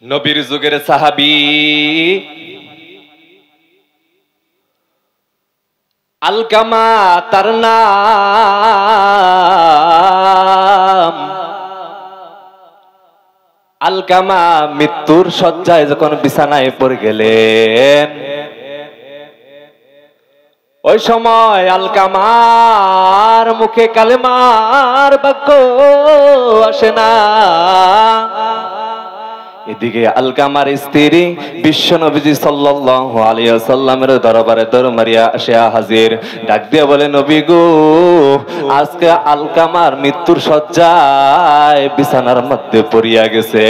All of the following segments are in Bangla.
নবীর যুগের সাহাবী আলকামা তার নাম। আলকামা মৃত্যুর শয্যায় যখন বিছানায় পড়ে গেলেন, ওই সময় আলকামার মুখে কালেমার বাক্য আসে না। এদিকে আলকামার স্ত্রী বিশ্বনবীজি সাল্লাল্লাহু আলাইহি ওয়াসাল্লামের দরবারে দরমারিয়া আসিয়া হাজির। ডাক দিয়ে বলে, নবী গো, আজকে আলকামার মৃত্যুর শয্যায় বিছানার মধ্যে পড়িয়া গেছে।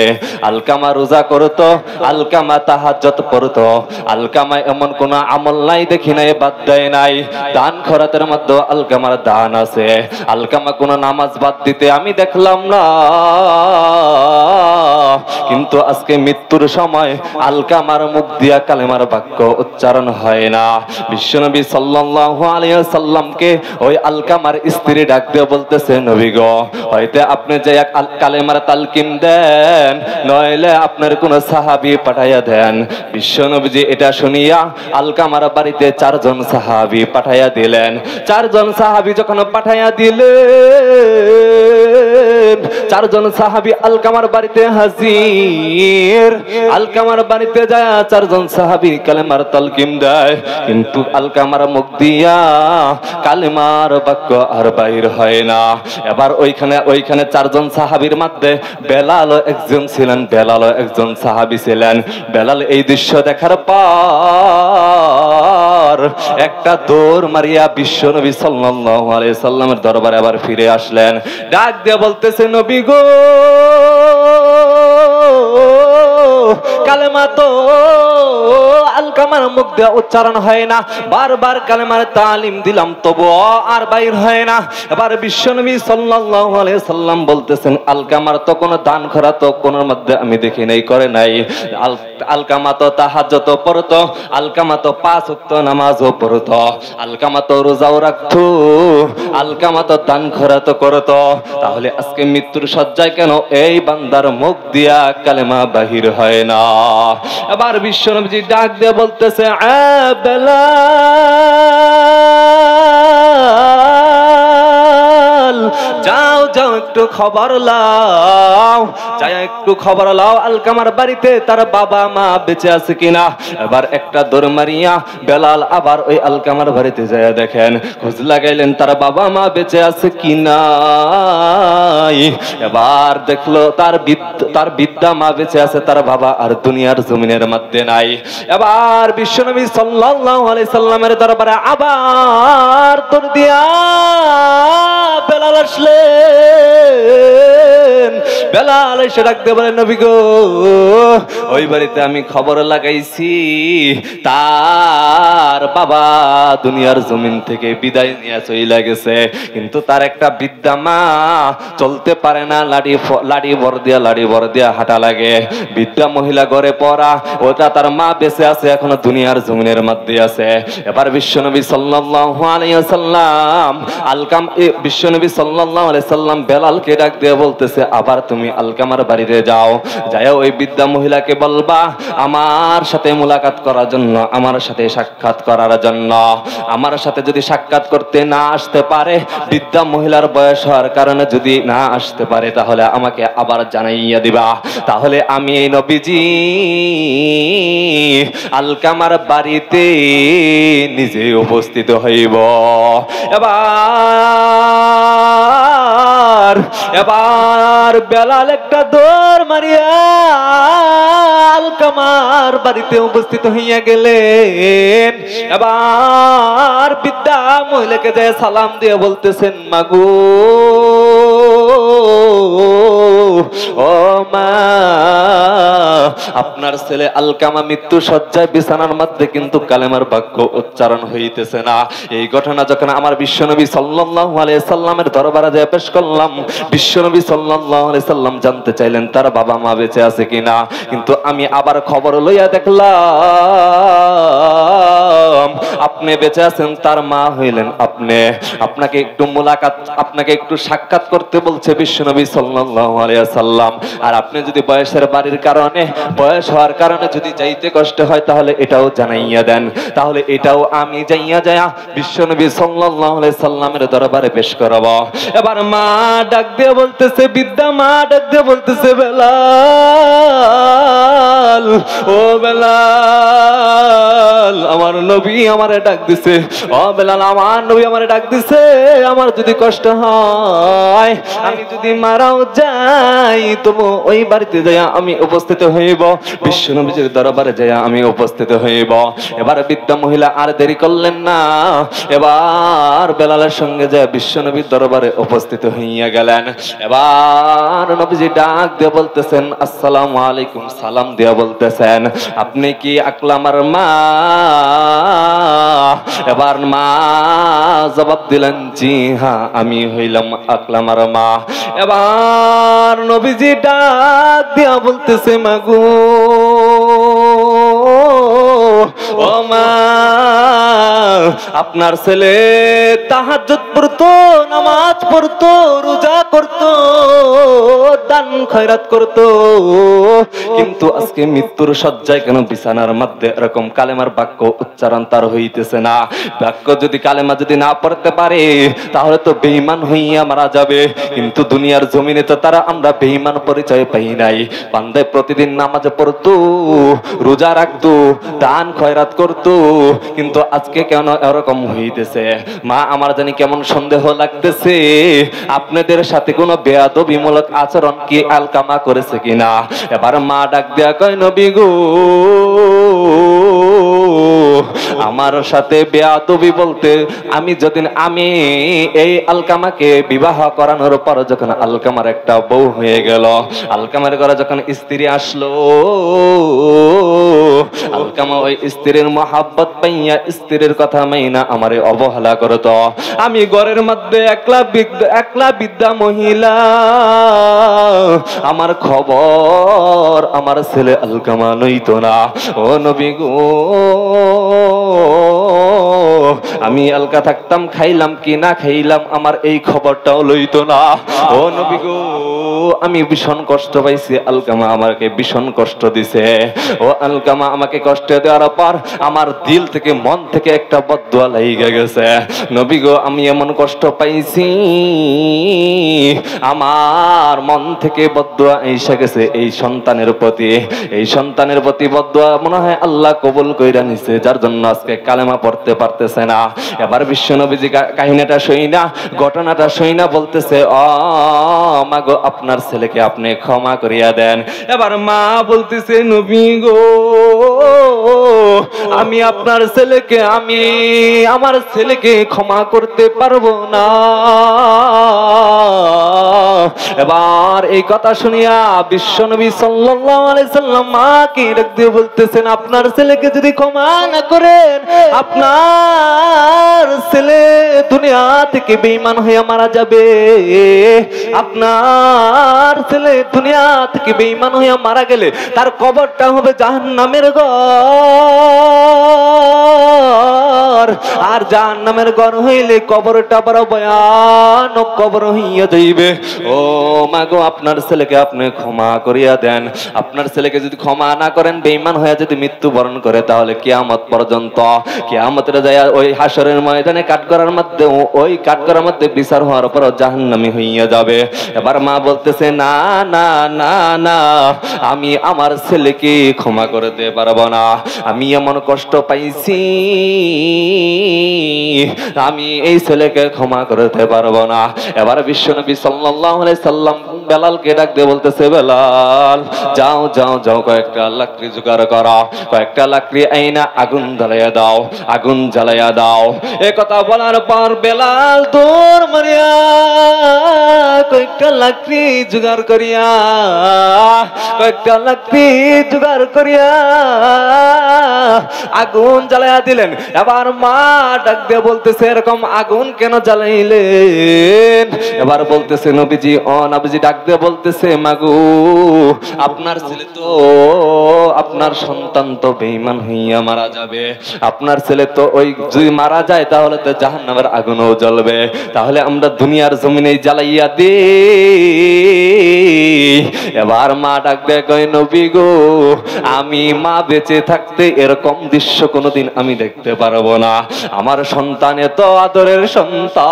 আলকামা রোজা করতো, আলকামা তাহাজ্জুদ পড়তো, আলকামা এমন কোন আমল নাই দেখি নাই, বাদ দেয় নাই। দান খরাতের মধ্যে আলকামার দান আছে, আলকামা কোন নামাজ বাদ দিতে আমি দেখলাম না। কিন্তু আজকে মৃত্যুর সময় আলকামার মুখ দিয়া কালেমার বাক্য উচ্চারণ হয় না। বিশ্বনবী সাল্লাল্লাহু আলাইহি ওয়াসাল্লামকে ওই আলকামার স্ত্রী ডাক দিয়ে বলতেছে, নবী গো, হয়তো আপনি যে কালেমার তালকিন দেন, নইলে আপনার কোন সাহাবী পাঠাইয়া দেন। বিশ্বনবীজি এটা শুনিয়া আলকামার বাড়িতে 4 জন সাহাবী পাঠাইয়া দিলেন। 4 জন সাহাবী যখন পাঠাইয়া দিলেন, 4 জন সাহাবী আলকামার বাড়িতে হাজির। আলকামার বাড়িতে যায় 4 জন সাহাবী কালেমার তালকিন দেয়, কিন্তু আলকামার মুখ দিয়া কালেমার বাক্য আর বাইর হয় না। এবার ওইখানে 4 জন সাহাবীর মধ্যে বেলালও একজন ছিলেন, বেলালও একজন সাহাবী ছিলেন। বেলাল এই দৃশ্য দেখার পর একটা দৌড় মারিয়া বিশ্বনবী সাল্লাল্লাহু আলাইহি সাল্লামের দরবারে আবার ফিরে আসলেন। ডাক দিয়ে বলতেছে, নবী গো, কালেমা তো আলকামার মুখ দিয়ে উচ্চারণ হয় না, বারবার কালেমার তালিম দিলাম তবু আর বাইর হয় না। এবার বিশ্বনবী সাল্লাল্লাহু আলাইহি সাল্লাম বলতেছেন, আলকামার তো কোনো দান খরা তো কোনোর মধ্যে আমি দেখি নাই, করে নাই। আলকামা তো তাহাজ্জুদ পড়তো, আলকামা তো 5 ওয়াক্ত নামাজও পড়তো, আলকামা তো রোজাও রাখতো, আলকামা তো দান খরা তো করতো। তাহলে আজকে মৃত্যুর শয্যায় কেন এই বান্দার মুখ দিয়া কালেমা বাহির হয় না? এবার বিশ্বনবী ডাক দিয়ে বলতেছে, বেলাল, যাও যাও একটু খবর লাও, যাই একটু খবর লাও আলকামার বাড়িতে তার বাবা মা বেঁচে আছে কিনা। এবার একটা দৌড় মারিয়া বেলাল আবার ওই আলকামার বাড়িতে যায় দেখেন, খোঁজ লাগাইলেন তার বাবা মা বেঁচে আছে কিনা। এবার দেখলো তার বিদ্যা মা বেঁচে আছে, তার বাবা আর দুনিয়ার জমিনের মধ্যে নাই। এবার বিশ্বনবী সাল্লাল্লাহু আলাইহি সাল্লামের দরবারে আবার দৌড় দিয়া বেলাল আসলেন। বেলাল এসে ডাকতে বলে, নবী গো, ওই বাড়িতে আমি খবর লাগাইছি তার বাবা দুনিয়ার জমিন থেকে বিদায় নিয়ে চলে গেছে, কিন্তু তার একটা বিদ্যা মা চলতে পারে না, লাড়ি ভর দিয়া হাঁটা লাগে। বিদ্যা মহিলা ঘরে পড়া, ওটা তার মা বেঁচে আছে, এখনো দুনিয়ার জমিনের মধ্যে আছে। এবার বিশ্বনবী সাল্লাল্লাহু আলাইহি ওয়াসাল্লাম বিশ্বনবী সাল্লাল্লাহু আলাইহি সাল্লাম বেলালকে ডাক দিয়ে বলতেছে, আবার তুমি আলকামার বাড়িতে যাও, যাও ওই বিদ্যা মহিলাকে বলবা আমার সাথে মুলাকাত করার জন্য, আমার সাথে সাক্ষাৎ করার জন্য। আমার সাথে যদি সাক্ষাৎ করতে না আসতে পারে, বিদ্যা মহিলার বয়স হওয়ার কারণে যদি না আসতে পারে, তাহলে আমাকে আবার জানাইয়া দিবা। তাহলে আমি এই নবীজি আলকামার বাড়িতে নিজে উপস্থিত হইব। এবার বেলাল একটা দৌড় মারিয়া আলকামার বাড়িতে উপস্থিত হইয়া গেলেন। এবার বিদ্যা মহিলাকে যায় সালাম দিয়ে বলতেছেন, মাগো, ও মা, আপনার ছেলে আলকামা মৃত্যু শয্যায় বিছানার মধ্যে, কিন্তু কালেমার বাক্য উচ্চারণ হইতেছে না। এই ঘটনা যখন আমার বিশ্বনবী সাল্লাল্লাহু আলাইহি সাল্লামের দরবারে যায় পেশ করলাম, বিশ্বনবী সাল্লাল্লাহু আলাইহি সাল্লাম জানতে চাইলেন তার বাবা মা বেঁচে আছে কিনা। কিন্তু আমি আবার খবর লইয়া দেখলাম আপনি বেঁচে আছেন, তার মা হইলেন আপনি। আপনাকে একটু সাক্ষাৎ করতে বলছে বিশ্বনবী সাল্লাল্লাহু আলাইহি সাল্লাম। আর আপনি যদি বয়সের বাড়ির কারণে বয়স হওয়ার কারণে যদি যাইতে কষ্ট হয় তাহলে এটাও জানাইয়া দেন, তাহলে এটাও আমি যাইয়া যায়া বিশ্বনবী সাল্লাল্লাহু আলাইহি সাল্লামের দরবারে পেশ করব। এবার মা ডাক দিয়ে বলতেছে, বিদ্যা মা ডাক দিয়ে বলতেছে, বেলাল, ও বেলাল, আমার নবী আমারে ডাক দিছে, ও বেলাল, আমার নবী আমারে ডাক দিছে, আমার যদি কষ্ট হয়, আমি যদি মারাও যাই, তবু ওই বাড়িতে যাইয়া আমি উপস্থিত হইব, বিশ্বনবীর দরবারে যাইয়া আমি উপস্থিত হইব। এবার বৃদ্ধা মহিলা আর দেরি করলেন না, এবার বেলালের সঙ্গে যায় বিশ্বনবীর দরবারে উপস্থিত হইয়া গেলেন। এবার নবীজি ডাক দিয়ে বলতেছেন, আসসালামু আলাইকুম, সালাম দিয়া বলতেছেন, আপনি কি আকলামার মা? এবার মা জবাব দিলেন, জি হ্যাঁ, আমি হইলাম আকলামার মা। এবার নবীজি ডাক দিয়া বলতেছে, মাগো, ও মা, আপনার ছেলে তাহাজ্জুদ পড়তো, নামাজ পড়তো, রোজা করতো, দান খয়রাত করতো, কিন্তু আজকে মৃত্যুর শয্যায় কেন বিছানার মধ্যে এরকম কালেমার বাক্য উচ্চারণ তার হইতেছে না? বাক্য যদি কালেমা যদি না পড়তে পারে তাহলে তো বেঈমান হইয়া মারা যাবে। কিন্তু দুনিয়ার জমিনে তো তারা আমরা বেঈমান পরিচয় পাই নাই। বান্দায় প্রতিদিন নামাজে পড়তো, রোজা রাখতো, দান খয়রাত করতো, কিন্তু আজকে কেন এরকম হইতেছে? মা, আমার জানি কেমন সন্দেহ লাগতেছে, আপনাদের সাথে কোনো বেয়াদবিমূলক আচরণ কি আলকামা করেছে কিনা। এবার মা ডাক দেয়া কয়, নবী গো, আমার সাথে বেয়াদবি বলতে আমি এই আলকামাকে বিবাহ করানোর পর যখন আলকামার একটা বউ হয়ে গেল, আলকামার ঘরে যখন স্ত্রী আসলো, আলকামা ওই স্ত্রীর মহাব্বত পাইয়া স্ত্রীর কথা মাইনা আমারে অবহেলা করত। আমি ঘরের মধ্যে একলা বিদ্যা মহিলা, আমার খবর আমার ছেলে আলকামা লইতো না। ও নবী গো, আমি আলকা থাকতাম, খাইলাম কি না খাইলাম আমার এই খবরটাও লইতো না। ও নবী গো, আমি ভীষণ কষ্ট পাইছি, আলকামা আমাকে ভীষণ কষ্ট দিছে। ও আলকামা আমাকে কষ্ট দেওয়ার পর আমার দিল থেকে, মন থেকে একটা বদদুয়া লেগে গেছে। নবী গো, আমি এমন কষ্ট পাইছি, আমার মন থেকে বদদুয়া এসে গেছে এই সন্তানের প্রতি বদদুয়া মনে হয় আল্লাহ কবুল কইরা নিছে, যার জন্য আজকে কালেমা পড়তে পারতেছে না। এবার বিশ্বনবীজি কাহিনীটা শুইনা, ঘটনাটা শুইনা বলতেছে, ও মা গো, আপনার ছেলেকে আপনি ক্ষমা করিয়া দেন। এবার মা বলতেছে, নবী গো, আমি আপনার ছেলেকে, আমার ছেলেকে ক্ষমা করতে পারবো না। এবার এই কথা শুনিয়া বিশ্বনবী সাল্লাল্লাহু আলাইহি সাল্লাম মাকে ডাক দিয়ে বলতেছেন, আপনার ছেলেকে যদি ক্ষমা না করেন, আপনার ছেলে দুনিয়া থেকে বেঈমান হয়ে মারা যাবে। আপনার ছেলে দুনিয়া থেকে বেঈমান হয়ে মারা গেলে তার কবরটা হবে জাহান্নামের ঘর, আর জাহান্নামের ঘর হইলে কবরটা বড় ভয়ানক কবর হইয়া যাইবে। ও মা গো, আপনার ছেলেকে আপনি ক্ষমা করিয়া দেন। আপনার ছেলেকে যদি ক্ষমা না করেন, বেঈমান হয়ে যদি মৃত্যুবরণ করে, তাহলে কিয়ামত পর্যন্ত, কিয়ামতের যায় ওই হাসরের ময়দানে কাঠগড়ার মধ্যে বিচার হওয়ার পর জাহান্নামী হইয়া যাবে। এবার মা বলতেছে, না না না না, আমি আমার ছেলেকে ক্ষমা করতে পারবো না, আমি এমন কষ্ট পাইছি, আমি এই ছেলেকে ক্ষমা করতে পারবো না। এবার বিশ্বনবী সাল্লাল্লাহু আলাইহি সাল্লাম বেলালকে ডাক দিয়ে বলতেছে, বেলাল, যাও যাও যাও, কয়েকটা লাকড়ি জোগাড় করো, কয়েকটা লাকড়ি আইনা আগুন জ্বালাইয়া দাও, আগুন জ্বালাইয়া দাও। এ কথা বলার পর বেলাল দৌড় মারিয়া কয়েকটা লাকড়ি জোগাড় করিয়া আগুন জ্বালাইয়া দিলেন। এবার মা ডাক দিয়ে বলতেছে, এরকম আগুন কেন জ্বালাইলেন? এবার বলতেছে, নবীজি, নবীজি ডাক দিয়ে বলতেছে, মাগো, আপনার ছেলে তো আপনার সন্তান তো বেঈমান হইয়া মারা যাবে, আপনার ছেলে তো ওই যদি মারা যায় তাহলে তো জাহান্নামের আগুনও জ্বলবে, তাহলে আমরা দুনিয়ার জমিনে জ্বালাইয়া দিই। এবার মা ডাক দেয়, কয় নবী গো, আমি মা বেঁচে থাকতে এরকম দৃশ্য কোনোদিন আমি দেখতে পারবো না। আমার সন্তান এত আদরের সন্তান,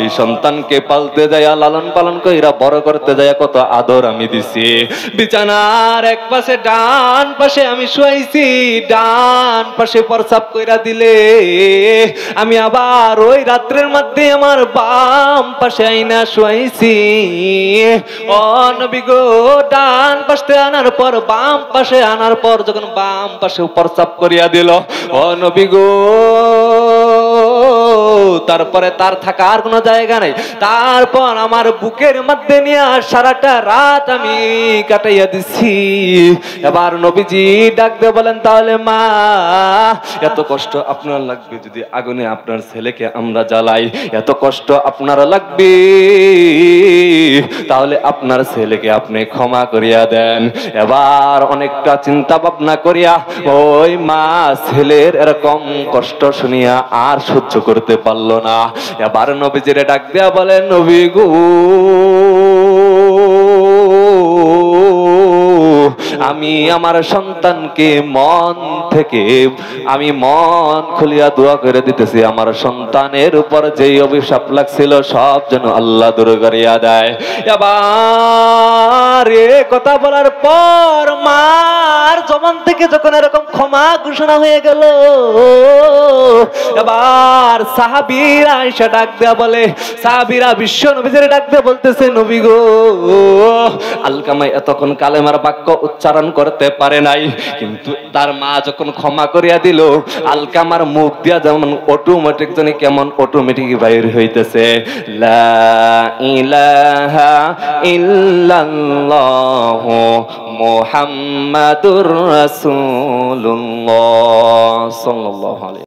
এই সন্তানকে পালতে যায়, লালন পালন কইরা বড় করতে যায়, কত আদর আমি দিছি। বিছানার এক পাশে ডান পাশে আমি শুয়াইছি, ডান পাশে প্রস্রাব কইরা দিলে আমি আবার ওই রাত্রের মধ্যে আমার বাম পাশে আইনা শুয়াইছি। ও নবী গো, ডান পাশে আনার পর বাম পাশে আনার পর যখন বাম পাশে প্রস্রাব করিয়া দিল, ও নবী গো, তারপরে তার থাকার কোনো জায়গা নেই, তারপর আমার বুকের মধ্যে নিয়ে সারাটা রাত আমি কাটাইয়া দিছি। এবার নবীজি ডাক দিয়ে বলেন, তাহলে মা, এত কষ্ট আপনার লাগবে যদি আগুনে আপনার ছেলেকে আমরা জ্বালাই, এত কষ্ট আপনার লাগবে, তাহলে আপনার ছেলেকে আপনি ক্ষমা করিয়া দেন। এবার অনেকটা চিন্তা ভাবনা করিয়া ওই মা ছেলের এরকম কষ্ট শুনিয়া আর সহ্য করতে পারল না। এবার নবীজিরে ডাক দিয়া বলেন, নবী গো, আমি আমার সন্তানকে মন থেকে আমি মন খুলিয়া দোয়া করে দিতেছি, আমার সন্তানের উপর যেই অভিশাপ লাগছিল সব যেন আল্লাহ দূর করিয়া দেয়। এবার এ কথা বলার পর মার জবান থেকে যখন এরকম ক্ষমা ঘোষণা হয়ে গেল, এবার সাহাবীরা এসে ডাক দেয়া বলে, সাহাবীরা বিশ্ব নবীজির ডাক দিয়ে বলতেছে, নবী গো, আলকামা এতক্ষণ কালেমার বাক্য উচ্চারণ করতে পারে নাই, কিন্তু তার মা যখন ক্ষমা করিয়া দিল, আলকামার মুখ দিয়া যেমন অটোমেটিক জানি কেমন অটোমেটিক বাইর হইতেছে, লা ইলাহা ইল্লাল্লাহ মুহাম্মাদুর রাসূলুল্লাহ সাল্লাল্লাহু আলাইহি